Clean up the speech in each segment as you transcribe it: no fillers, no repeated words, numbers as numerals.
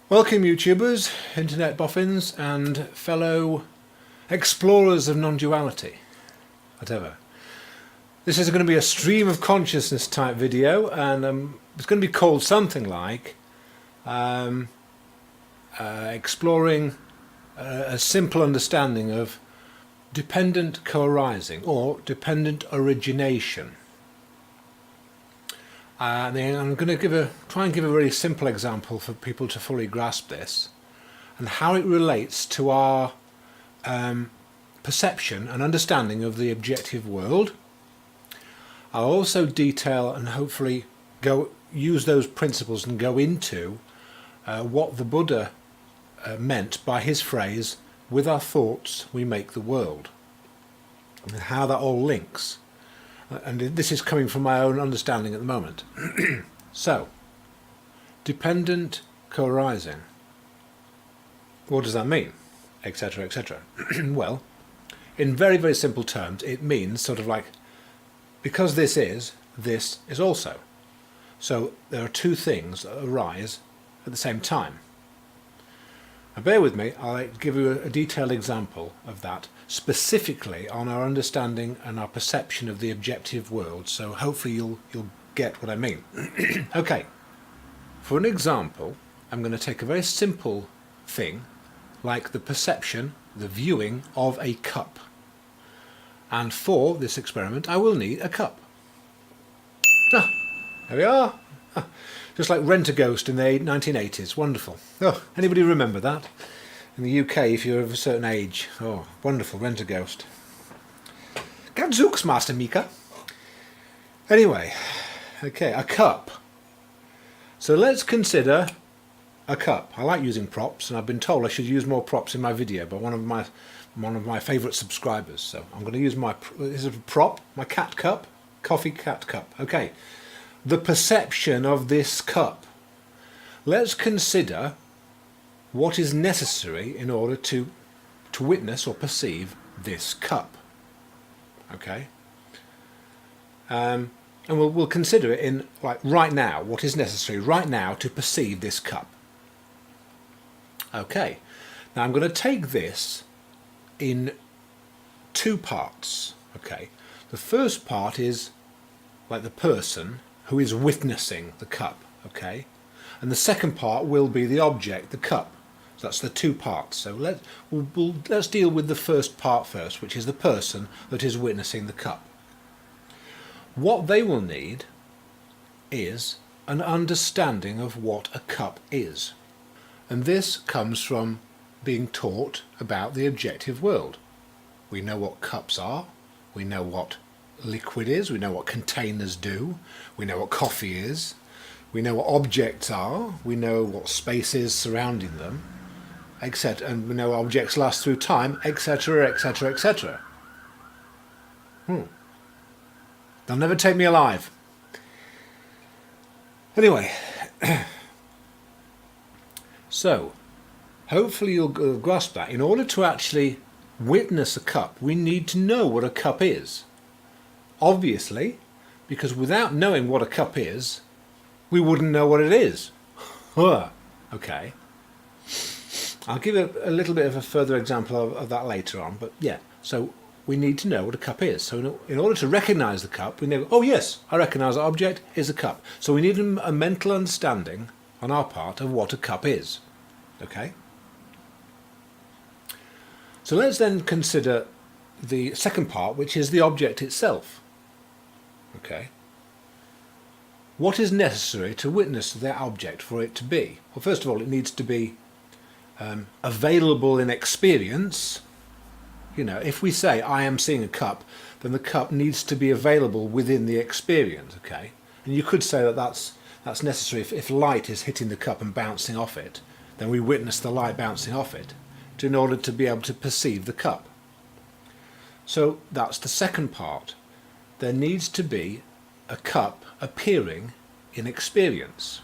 Welcome YouTubers, internet boffins and fellow explorers of non-duality, whatever. This is going to be a stream of consciousness type video, and it's going to be called something like exploring a simple understanding of dependent co-arising or dependent origination. Then I'm going to try and give a really simple example for people to fully grasp this and how it relates to our perception and understanding of the objective world. I'll also detail and hopefully use those principles and go into what the Buddha meant by his phrase, "With our thoughts we make the world," and how that all links. And this is coming from my own understanding at the moment. So, dependent co-arising. What does that mean? Etc, etc. Well, in very, very simple terms, it means sort of like, because this is also. So there are two things that arise at the same time. Now bear with me, I'll give you a detailed example of that, specifically on our understanding and our perception of the objective world, so hopefully you'll get what I mean. Okay, for an example, I'm going to take a very simple thing, like the perception, the viewing of a cup. And for this experiment, I will need a cup. Ah, there we are. Ah, just like Rent-A-Ghost in the 1980s. Wonderful. Oh, anybody remember that? In the UK, if you're of a certain age. Oh, wonderful, Rent-A-Ghost. Gadzooks, Master Mika. Anyway, okay, a cup. So let's consider a cup. I like using props, and I've been told I should use more props in my video by one of my favourite subscribers. So I'm going to use this is a prop, my cat cup, coffee cat cup. Okay, the perception of this cup. Let's consider what is necessary in order to witness or perceive this cup. Okay, and we'll consider it in like right now. What is necessary right now to perceive this cup? Okay, now I'm going to take this in two parts. Okay, the first part is like the person who is witnessing the cup. Okay, and the second part will be the object, the cup. So that's the two parts. So let's deal with the first part first, which is the person that is witnessing the cup. What they will need is an understanding of what a cup is. And this comes from being taught about the objective world. We know what cups are, we know what liquid is, we know what containers do, we know what coffee is, we know what objects are, we know what space is surrounding them, etc. And we know objects last through time, etc, etc, etc. They'll never take me alive. Anyway, so hopefully you'll grasp that. In order to actually witness a cup, we need to know what a cup is. Obviously, because without knowing what a cup is, we wouldn't know what it is. Okay. I'll give a little bit of a further example of that later on, but yeah, so we need to know what a cup is. So in order to recognise the cup, we know, oh yes, I recognise the object is a cup. So we need a mental understanding on our part of what a cup is. Okay? So let's then consider the second part, which is the object itself. Okay? What is necessary to witness that object for it to be? Well, first of all, it needs to be available in experience. You know, if we say I am seeing a cup, then the cup needs to be available within the experience. Okay? And you could say that that's necessary if light is hitting the cup and bouncing off it, then we witness the light bouncing off it in order to be able to perceive the cup. So that's the second part. There needs to be a cup appearing in experience.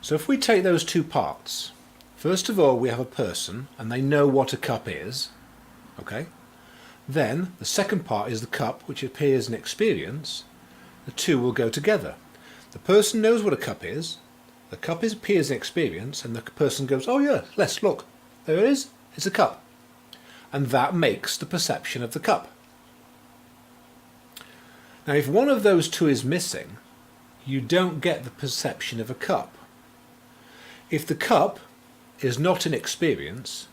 So if we take those two parts, first of all we have a person and they know what a cup is. Okay? Then the second part is the cup which appears in experience. The two will go together. The person knows what a cup is, The cup appears in experience, and the person goes, oh yeah, let's look. There it is. It's a cup. And that makes the perception of the cup. Now, if one of those two is missing, you don't get the perception of a cup. If the cup is not in experience,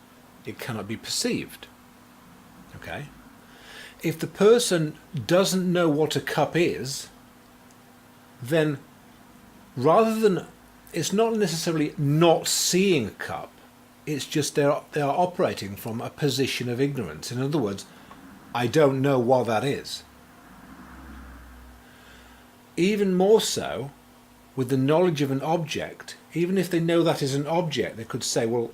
it cannot be perceived. Okay? If the person doesn't know what a cup is, then rather than, it's not necessarily not seeing a cup, it's just they are operating from a position of ignorance. In other words, I don't know what that is. Even more so with the knowledge of an object. Even if they know that is an object, they could say, well,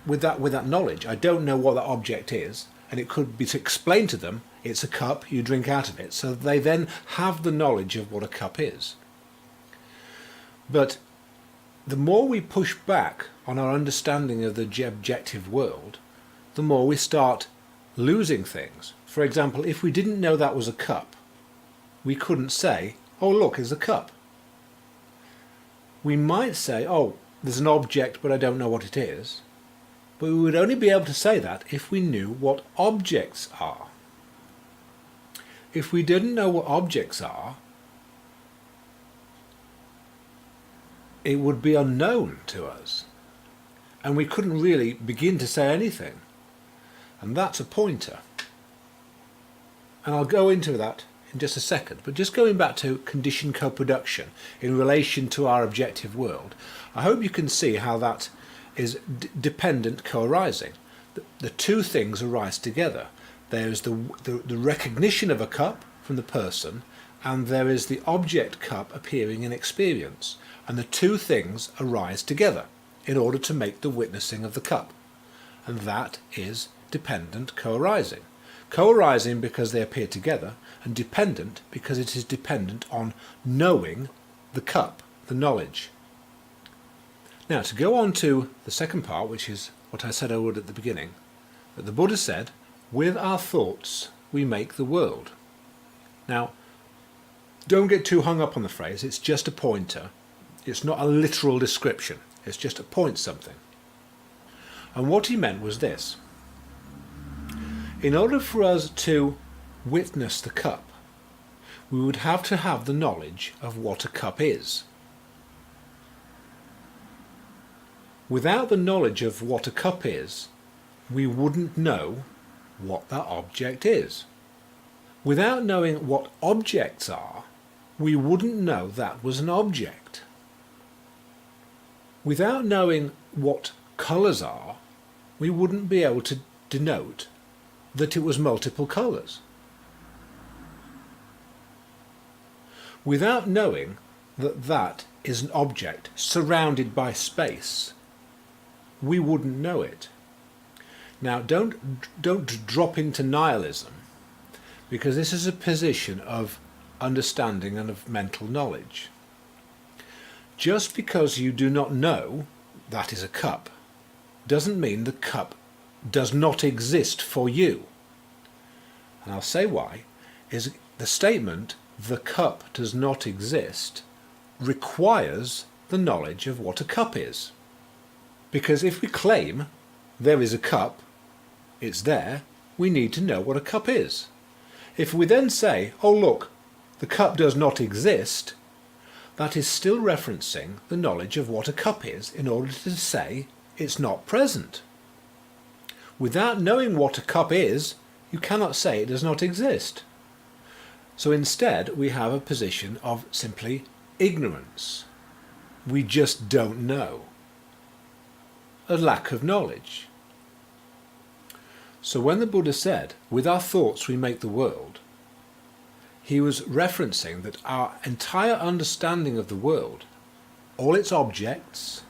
with that knowledge, I don't know what that object is, and it could be to explain to them, it's a cup, you drink out of it. So they then have the knowledge of what a cup is. But the more we push back on our understanding of the objective world, the more we start losing things. For example, if we didn't know that was a cup, we couldn't say, oh look, it's a cup. We might say, oh, there's an object, but I don't know what it is. But we would only be able to say that if we knew what objects are. If we didn't know what objects are, it would be unknown to us. And we couldn't really begin to say anything. And that's a pointer. And I'll go into that in just a second. But just going back to conditioned co-production in relation to our objective world, I hope you can see how that is dependent co-arising. The two things arise together. There is the recognition of a cup from the person, and there is the object cup appearing in experience. And the two things arise together in order to make the witnessing of the cup. And that is dependent co-arising. Co-arising because they appear together, and dependent because it is dependent on knowing the cup, the knowledge. Now, to go on to the second part, which is what I said I would at the beginning, that the Buddha said, with our thoughts we make the world. Now, don't get too hung up on the phrase, it's just a pointer. It's not a literal description, it's just to point something. And what he meant was this. In order for us to witness the cup, we would have to have the knowledge of what a cup is. Without the knowledge of what a cup is, we wouldn't know what that object is. Without knowing what objects are, we wouldn't know that was an object. Without knowing what colours are, we wouldn't be able to denote that it was multiple colours. Without knowing that that is an object surrounded by space, we wouldn't know it. Now, don't drop into nihilism, because this is a position of understanding and of mental knowledge. Just because you do not know that is a cup doesn't mean the cup does not exist for you. And I'll say why. Is the statement, the cup does not exist, requires the knowledge of what a cup is. Because if we claim there is a cup, it's there, we need to know what a cup is. If we then say, oh look, the cup does not exist, that is still referencing the knowledge of what a cup is in order to say it's not present. Without knowing what a cup is, you cannot say it does not exist. So instead we have a position of simply ignorance. We just don't know. A lack of knowledge. So when the Buddha said, with our thoughts we make the world, he was referencing that our entire understanding of the world, all its objects,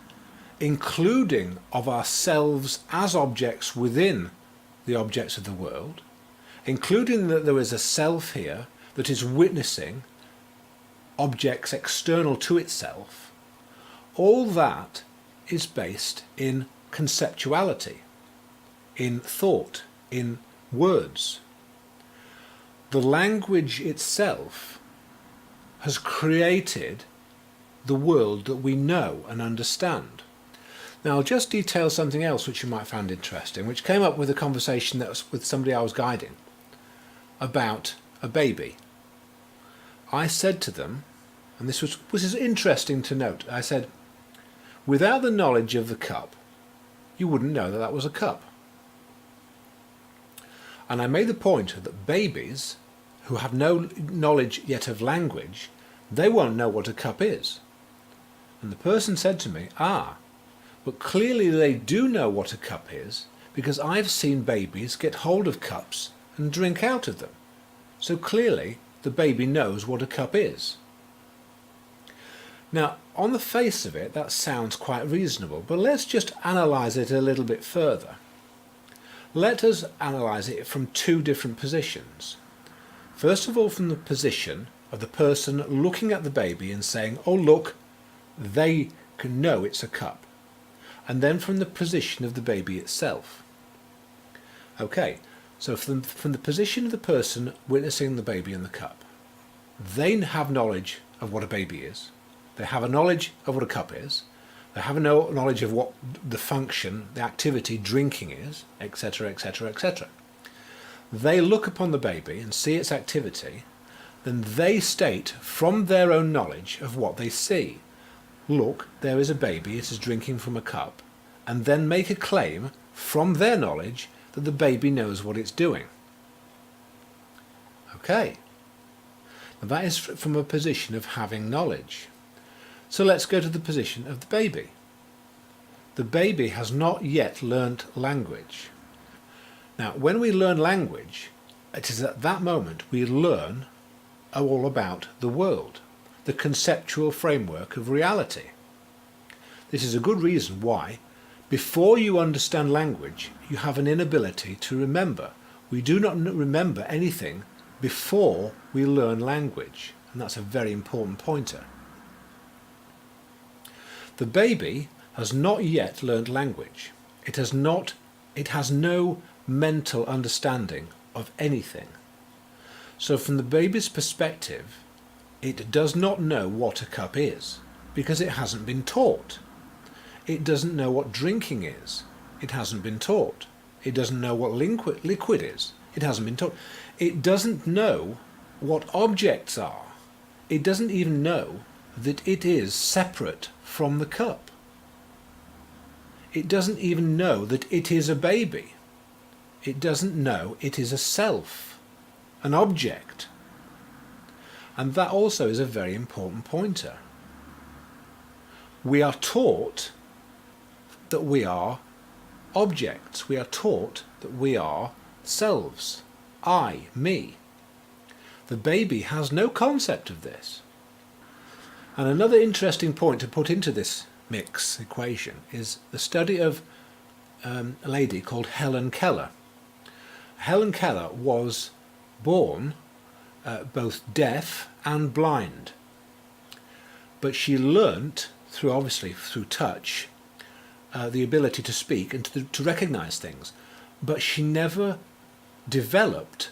including of ourselves as objects within the objects of the world, including that there is a self here that is witnessing objects external to itself, all that is based in conceptuality, in thought, in words. The language itself has created the world that we know and understand. Now I'll just detail something else which you might find interesting, which came up with a conversation that was with somebody I was guiding about a baby. I said to them, and this is interesting to note, I said, without the knowledge of the cup, you wouldn't know that that was a cup. And I made the point that babies who have no knowledge yet of language, they won't know what a cup is. And the person said to me, but clearly they do know what a cup is, because I've seen babies get hold of cups and drink out of them. So clearly the baby knows what a cup is. Now, on the face of it, that sounds quite reasonable, but let's just analyse it a little bit further. Let us analyse it from two different positions. First of all, from the position of the person looking at the baby and saying, oh look, they can know it's a cup. And then from the position of the baby itself. Okay, so from the position of the person witnessing the baby in the cup, they have knowledge of what a baby is. They have a knowledge of what a cup is. They have a knowledge of what the function, the activity, drinking is, etc., etc., etc. They look upon the baby and see its activity, then they state from their own knowledge of what they see. Look, there is a baby, it is drinking from a cup, and then make a claim from their knowledge that the baby knows what it's doing. Okay. Now that is from a position of having knowledge. So let's go to the position of the baby. The baby has not yet learnt language. Now, when we learn language, it is at that moment we learn all about the world, the conceptual framework of reality. This is a good reason why, before you understand language, you have an inability to remember. We do not remember anything before we learn language, and that's a very important pointer. The baby has not yet learned language. It has no mental understanding of anything. So from the baby's perspective, it does not know what a cup is, because it hasn't been taught. It doesn't know what drinking is. It hasn't been taught. It doesn't know what liquid is. It hasn't been taught. It doesn't know what objects are. It doesn't even know that it is separate from the cup. It doesn't even know that it is a baby. It doesn't know it is a self, an object. And that also is a very important pointer. We are taught that we are objects. We are taught that we are selves. I, me. The baby has no concept of this. And another interesting point to put into this mix equation is the study of a lady called Helen Keller. Helen Keller was born both deaf and blind, but she learnt obviously through touch the ability to speak and to recognize things, but she never developed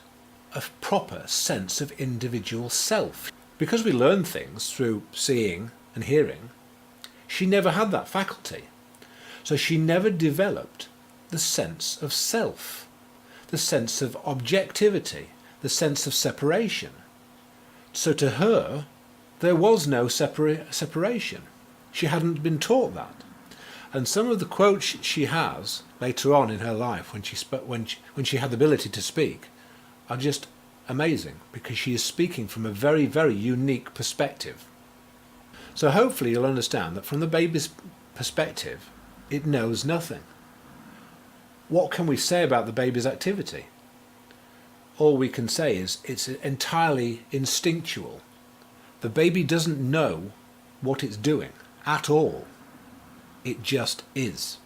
a proper sense of individual self. Because we learn things through seeing and hearing, she never had that faculty. So she never developed the sense of self, the sense of objectivity, the sense of separation. So to her, there was no separation. She hadn't been taught that. And some of the quotes she has later on in her life when she had the ability to speak are just amazing, because she is speaking from a very, very unique perspective. So hopefully you'll understand that from the baby's perspective, it knows nothing. What can we say about the baby's activity? All we can say is it's entirely instinctual. The baby doesn't know what it's doing at all. It just is.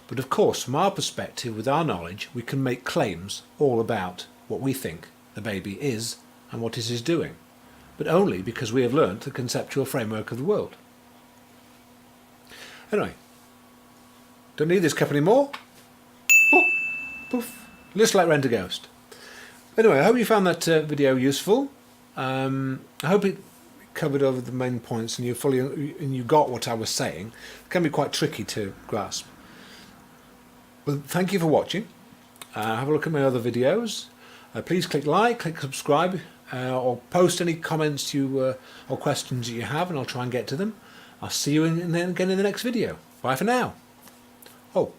But of course, from our perspective, with our knowledge, we can make claims all about what we think the baby is and what it is doing, but only because we have learnt the conceptual framework of the world. Anyway, don't need this cup anymore. Oh, poof, looks like Rent a Ghost. Anyway, I hope you found that video useful. I hope it covered over the main points and you got what I was saying, it can be quite tricky to grasp. Well, thank you for watching. Have a look at my other videos. Please click like, click subscribe, or post any comments or questions that you have, and I'll try and get to them. I'll see you again in the next video. Bye for now. Oh,